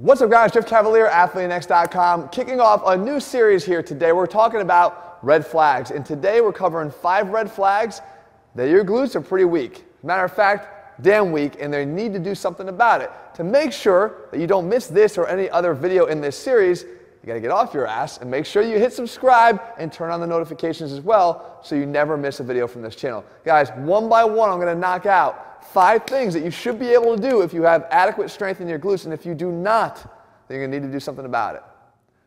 What's up guys, Jeff Cavalier, ATHLEAN-X.com, kicking off a new series here today. We're talking about red flags, and today we're covering 5 red flags that your glutes are pretty weak. Matter of fact, damn weak, and they need to do something about it. To make sure that you don't miss this or any other video in this series, you gotta get off your ass and make sure you hit subscribe and turn on the notifications as well so you never miss a video from this channel. Guys, one by one I'm gonna knock out 5 things that you should be able to do if you have adequate strength in your glutes, and if you do not, then you're going to need to do something about it.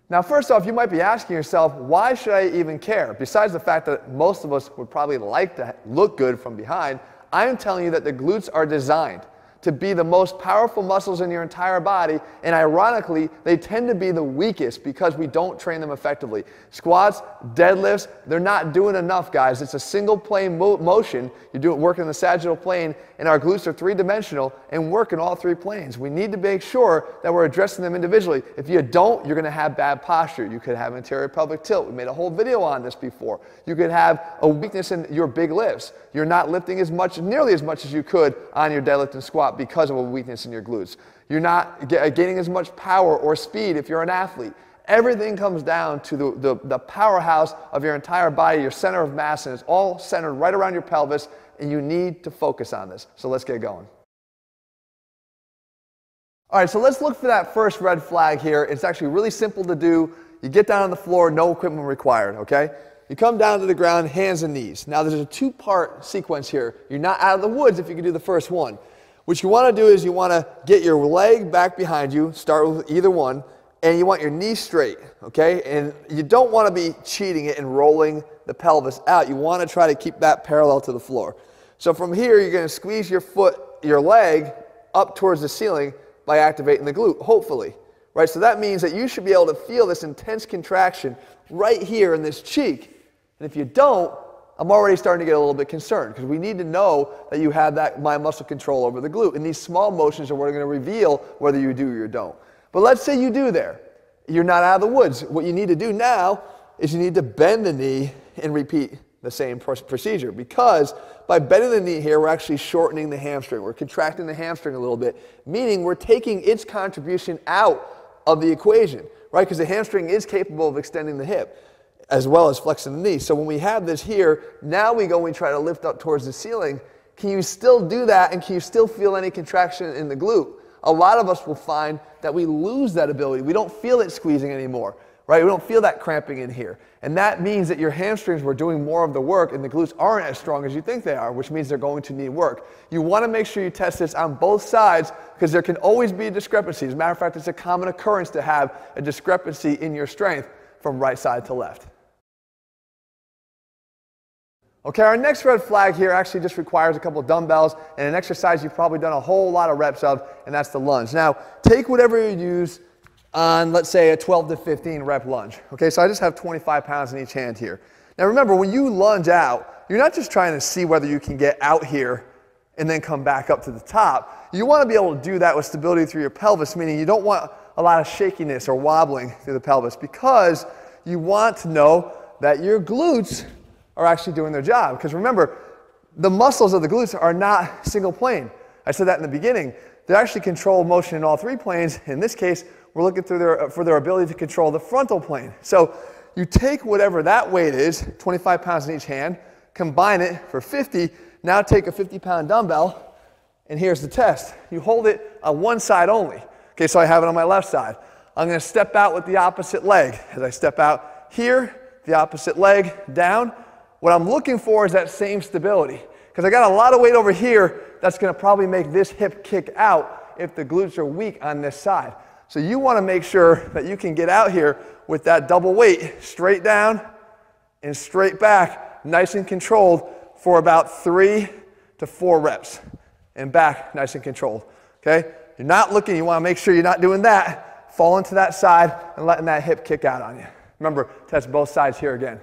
Now, first off, you might be asking yourself, why should I even care? Besides the fact that most of us would probably like to look good from behind, I am telling you that the glutes are designed to be the most powerful muscles in your entire body, and ironically, they tend to be the weakest because we don't train them effectively. Squats, deadlifts, they're not doing enough, guys. It's a single plane motion. You're working the sagittal plane, and our glutes are 3-dimensional and work in all 3 planes. We need to make sure that we're addressing them individually. If you don't, you're going to have bad posture. You could have anterior pelvic tilt. We made a whole video on this before. You could have a weakness in your big lifts. You're not lifting as much, nearly as much as you could on your deadlift and squat because of a weakness in your glutes. You're not gaining as much power or speed if you're an athlete. Everything comes down to the powerhouse of your entire body, your center of mass, and it's all centered right around your pelvis, and you need to focus on this. So let's get going. All right, so let's look for that first red flag here. It's actually really simple to do. You get down on the floor, no equipment required, okay? You come down to the ground, hands and knees. Now there's a 2-part sequence here. You're not out of the woods if you can do the first one. What you want to do is you want to get your leg back behind you, start with either one, and you want your knee straight, okay? And you don't want to be cheating it and rolling the pelvis out. You want to try to keep that parallel to the floor. So from here, you're going to squeeze your leg up towards the ceiling by activating the glute, hopefully, right? So that means that you should be able to feel this intense contraction right here in this cheek. And if you don't, I'm already starting to get a little bit concerned because we need to know that you have that mind muscle control over the glute. And these small motions are what are going to reveal whether you do or you don't. But let's say you do there. You're not out of the woods. What you need to do now is you need to bend the knee and repeat the same procedure, because by bending the knee here, we're actually shortening the hamstring. We're contracting the hamstring a little bit, meaning we're taking its contribution out of the equation, right? Because the hamstring is capable of extending the hip as well as flexing the knee. So when we have this here, now we go and we try to lift up towards the ceiling. Can you still do that, and can you still feel any contraction in the glute? A lot of us will find that we lose that ability. We don't feel it squeezing anymore, right? We don't feel that cramping in here. And that means that your hamstrings were doing more of the work and the glutes aren't as strong as you think they are, which means they're going to need work. You want to make sure you test this on both sides because there can always be a discrepancy. As a matter of fact, it's a common occurrence to have a discrepancy in your strength from right side to left. Okay, our next red flag here actually just requires a couple of dumbbells and an exercise you've probably done a whole lot of reps of, and that's the lunge. Now, take whatever you use on, let's say, a 12 to 15 rep lunge. Okay, so I just have 25 pounds in each hand here. Now remember, when you lunge out, you're not just trying to see whether you can get out here and then come back up to the top. You want to be able to do that with stability through your pelvis, meaning you don't want a lot of shakiness or wobbling through the pelvis, because you want to know that your glutes are actually doing their job. Because remember, the muscles of the glutes are not single plane. I said that in the beginning. They actually control motion in all 3 planes. In this case, we're looking for their ability to control the frontal plane. So you take whatever that weight is, 25 pounds in each hand, combine it for 50, now take a 50-pound dumbbell, and here's the test. You hold it on one side only. Okay, so I have it on my left side. I'm going to step out with the opposite leg. As I step out here, the opposite leg down. What I'm looking for is that same stability, because I got a lot of weight over here that's going to probably make this hip kick out if the glutes are weak on this side. So you want to make sure that you can get out here with that double weight, straight down and straight back, nice and controlled for about 3 to 4 reps, and back nice and controlled, okay? You're not looking, you want to make sure you're not doing that, falling to that side and letting that hip kick out on you. Remember, test both sides here again.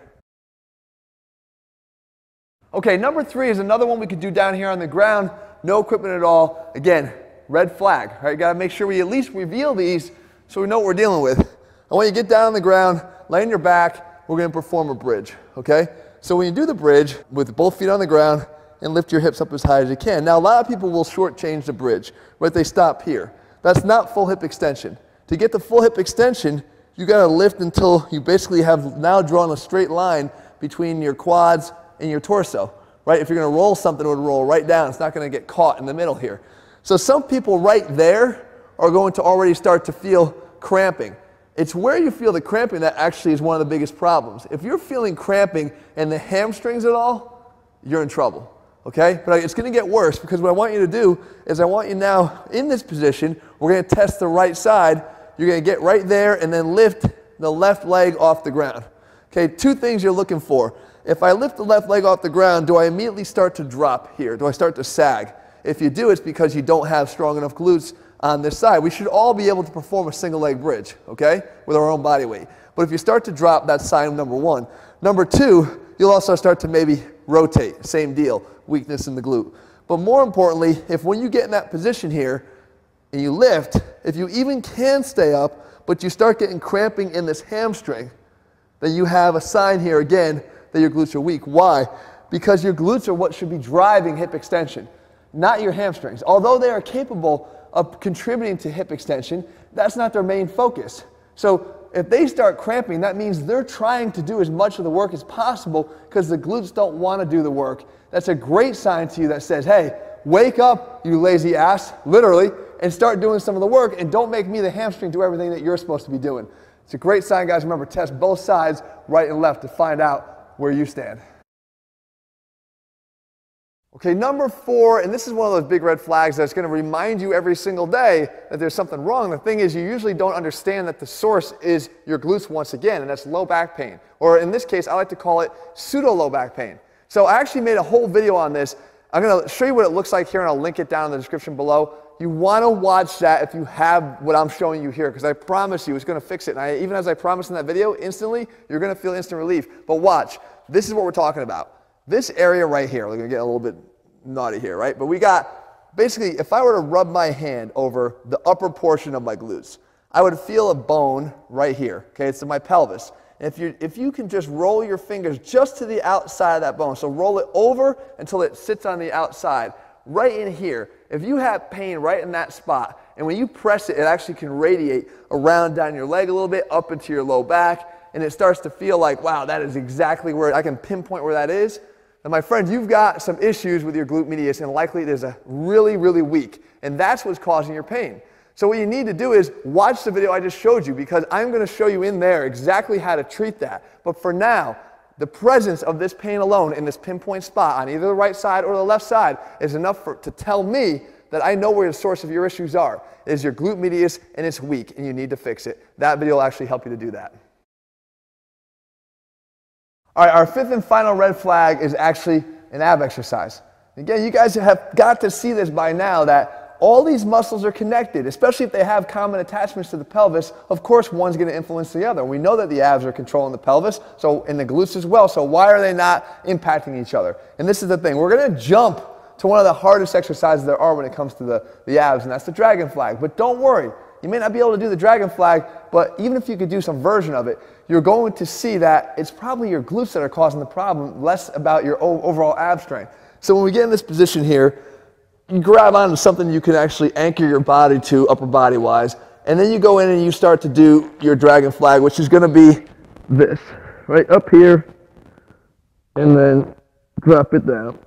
Okay, number 3 is another one we could do down here on the ground, no equipment at all. Again, red flag, right? You gotta make sure we at least reveal these so we know what we're dealing with. I want you to get down on the ground, lay on your back, we're gonna perform a bridge, okay? So when you do the bridge with both feet on the ground and lift your hips up as high as you can. Now a lot of people will shortchange the bridge, right? They stop here. That's not full hip extension. To To get the full hip extension, you got to lift until you basically have now drawn a straight line between your quads and your torso, right? If you're going to roll something, it would roll right down. It's not going to get caught in the middle here. So some people right there are going to already start to feel cramping. It's where you feel the cramping that actually is one of the biggest problems. If you're feeling cramping in the hamstrings at all, you're in trouble. Okay? But it's going to get worse, because what I want you to do is I want you now in this position, we're going to test the right side. You're going to get right there and then lift the left leg off the ground. Okay, two things you're looking for. If I lift the left leg off the ground, do I immediately start to drop here? Do I start to sag? If you do, it's because you don't have strong enough glutes on this side. We should all be able to perform a single leg bridge, okay, with our own body weight. But if you start to drop, that's sign number one. Number two, you'll also start to maybe rotate. Same deal, weakness in the glute. But more importantly, if when you get in that position here and you lift, if you even can stay up, but you start getting cramping in this hamstring, then you have a sign here again that your glutes are weak. Why? Because your glutes are what should be driving hip extension, not your hamstrings. Although they are capable of contributing to hip extension, that's not their main focus. So if they start cramping, that means they're trying to do as much of the work as possible because the glutes don't want to do the work. That's a great sign to you that says, hey, wake up, you lazy ass, literally, and start doing some of the work, and don't make me the hamstring do everything that you're supposed to be doing. It's a great sign, guys. Remember, test both sides, right and left, to find out where you stand. Okay, number 4, and this is one of those big red flags that's going to remind you every single day that there's something wrong. The thing is, you usually don't understand that the source is your glutes once again, and that's low back pain. Or in this case, I like to call it pseudo-low back pain. So I actually made a whole video on this. I'm going to show you what it looks like here, and I'll link it down in the description below. You want to watch that if you have what I'm showing you here, because I promise you it's going to fix it. And even as I promised in that video, instantly, you're going to feel instant relief. But watch. This is what we're talking about. This area right here, we're going to get a little bit naughty here, right? But we got, basically, if I were to rub my hand over the upper portion of my glutes, I would feel a bone right here, okay? It's in my pelvis. And if you can just roll your fingers just to the outside of that bone, so roll it over until it sits on the outside, right in here. If you have pain right in that spot, and when you press it, it actually can radiate around down your leg a little bit, up into your low back, and it starts to feel like, wow, that is exactly where I can pinpoint where that is. And my friend, you've got some issues with your glute medius, and likely it is a really, really weak. And that's what's causing your pain. So what you need to do is watch the video I just showed you, because I'm going to show you in there exactly how to treat that. But for now, the presence of this pain alone in this pinpoint spot on either the right side or the left side is enough to tell me that I know where the source of your issues are. It is your glute medius, and it's weak, and you need to fix it. That video will actually help you to do that. All right, our 5th and final red flag is actually an ab exercise. Again, you guys have got to see this by now, that all these muscles are connected, especially if they have common attachments to the pelvis. Of course, one's going to influence the other. We know that the abs are controlling the pelvis, so in the glutes as well, so why are they not impacting each other? And this is the thing. We're going to jump to one of the hardest exercises there are when it comes to the abs, and that's the dragon flag. But don't worry. You may not be able to do the dragon flag, but even if you could do some version of it, you're going to see that it's probably your glutes that are causing the problem, less about your overall ab strength. So when we get in this position here, you grab onto something you can actually anchor your body to upper body wise, and then you go in and you start to do your dragon flag, which is going to be this, right up here, and then drop it down.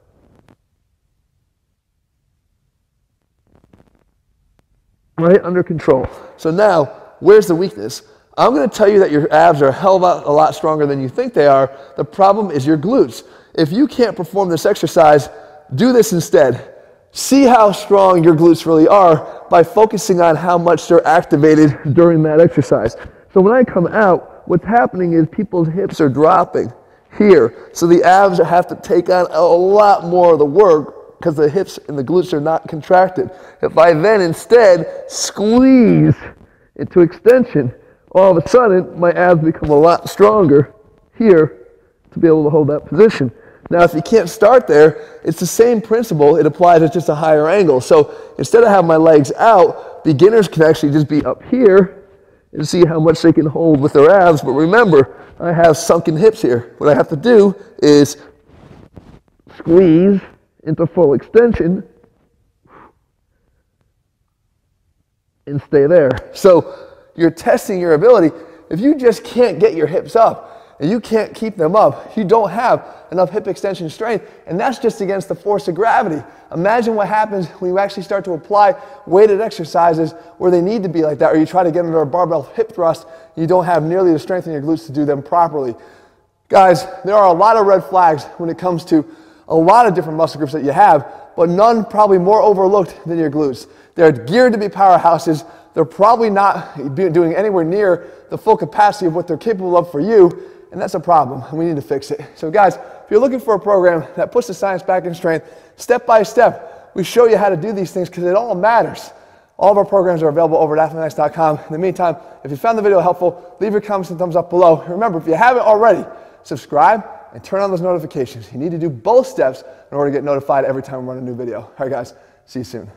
Right under control. So now, where's the weakness? I'm going to tell you that your abs are a hell of a lot stronger than you think they are. The problem is your glutes. If you can't perform this exercise, do this instead. See how strong your glutes really are by focusing on how much they're activated during that exercise. So when I come out, what's happening is people's hips are dropping here. So the abs have to take on a lot more of the work, because the hips and the glutes are not contracted. If I then instead squeeze into extension, all of a sudden my abs become a lot stronger here to be able to hold that position. Now if you can't start there, it's the same principle. It applies at just a higher angle. So instead of having my legs out, beginners can actually just be up here and see how much they can hold with their abs. But remember, I have sunken hips here. What I have to do is squeeze into full extension and stay there. So you're testing your ability. If you just can't get your hips up, and you can't keep them up, you don't have enough hip extension strength, and that's just against the force of gravity. Imagine what happens when you actually start to apply weighted exercises where they need to be like that, or you try to get under a barbell hip thrust, you don't have nearly the strength in your glutes to do them properly. Guys, there are a lot of red flags when it comes to a lot of different muscle groups that you have, but none probably more overlooked than your glutes. They're geared to be powerhouses. They're probably not doing anywhere near the full capacity of what they're capable of for you, and that's a problem, and we need to fix it. So guys, if you're looking for a program that puts the science back in strength, step by step, we show you how to do these things because it all matters. All of our programs are available over at ATHLEAN-X.com. In the meantime, if you found the video helpful, leave your comments and thumbs up below. Remember, if you haven't already, subscribe and turn on those notifications. You need to do both steps in order to get notified every time we run a new video. All right, guys, see you soon.